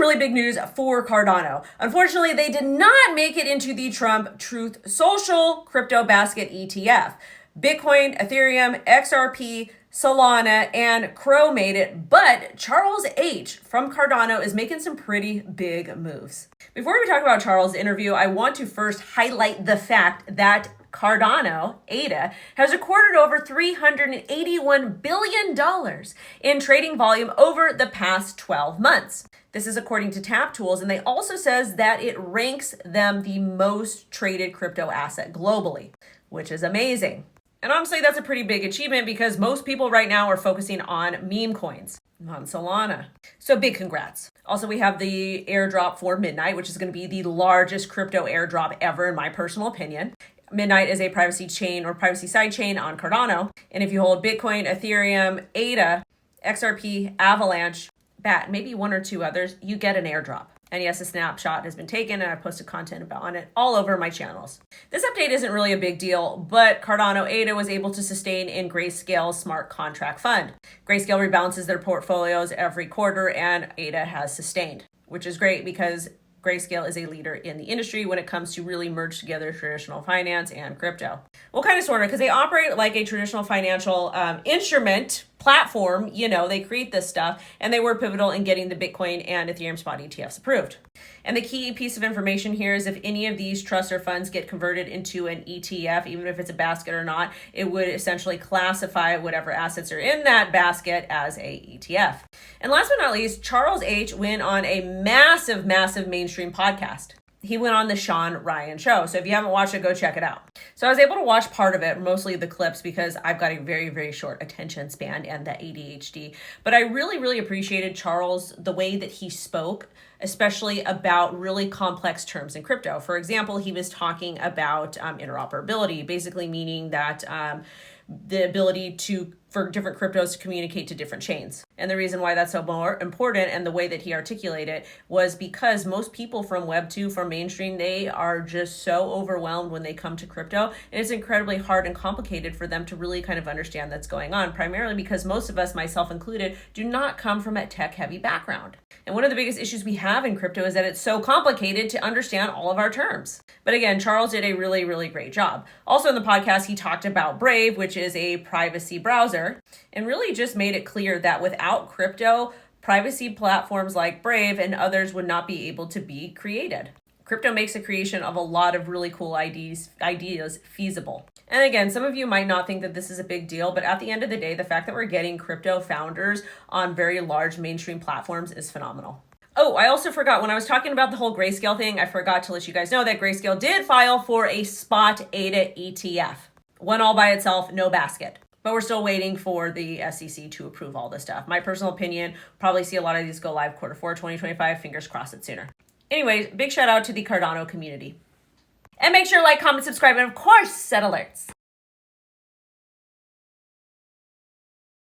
really big news for Cardano. Unfortunately, they did not make it into the Trump Truth Social crypto basket ETF. Bitcoin, Ethereum, XRP, Solana, and Crow made it, but Charles H. from Cardano is making some pretty big moves. Before we talk about Charles' interview, I want to first highlight the fact that Cardano ADA has recorded over $381 billion in trading volume over the past 12 months. This is according to Tap Tools, and they also says that it ranks them the most traded crypto asset globally, which is amazing. And honestly, that's a pretty big achievement because most people right now are focusing on meme coins, on Solana. So big congrats. Also, we have the airdrop for Midnight, which is going to be the largest crypto airdrop ever, in my personal opinion. Midnight is a privacy chain or privacy side chain on Cardano. And if you hold Bitcoin, Ethereum, ADA, XRP, Avalanche, BAT, maybe one or two others, you get an airdrop. And yes, a snapshot has been taken and I've posted content on it all over my channels. This update isn't really a big deal, but Cardano ADA was able to sustain in Grayscale's smart contract fund. Grayscale rebalances their portfolios every quarter and ADA has sustained, which is great because Grayscale is a leader in the industry when it comes to really merge together traditional finance and crypto. Well, kind of sort of, because they operate like a traditional financial instrument platform. You know, they create this stuff, and they were pivotal in getting the Bitcoin and Ethereum spot ETFs approved. And the key piece of information here is if any of these trusts or funds get converted into an ETF, even if it's a basket or not, it would essentially classify whatever assets are in that basket as a ETF. And last but not least, Charles H. went on a massive mainstream podcast. He went on the Sean Ryan show. So if you haven't watched it, go check it out. So I was able to watch part of it, mostly the clips, because I've got a very short attention span and the ADHD. But I really appreciated Charles, the way that he spoke, especially about really complex terms in crypto. For example, he was talking about interoperability, basically meaning that the ability for different cryptos to communicate to different chains. And the reason why that's so more important and the way that he articulated it was because most people from Web 2, from mainstream, they are just so overwhelmed when they come to crypto. And it's incredibly hard and complicated for them to really kind of understand that's going on, primarily because most of us, myself included, do not come from a tech-heavy background. And one of the biggest issues we have in crypto is that it's so complicated to understand all of our terms. But again, Charles did a really great job. Also in the podcast, he talked about Brave, which is a privacy browser, and really just made it clear that without crypto, privacy platforms like Brave and others would not be able to be created. Crypto makes the creation of a lot of really cool ideas feasible. And again, some of you might not think that this is a big deal, but at the end of the day, the fact that we're getting crypto founders on very large mainstream platforms is phenomenal. Oh, I also forgot, when I was talking about the whole Grayscale thing, I forgot to let you guys know that Grayscale did file for a spot ADA ETF. One all by itself, no basket. But we're still waiting for the SEC to approve all this stuff. My personal opinion, probably see a lot of these go live Q4 2025. Fingers crossed it sooner. Anyways, big shout out to the Cardano community. And make sure to like, comment, subscribe, and of course, set alerts.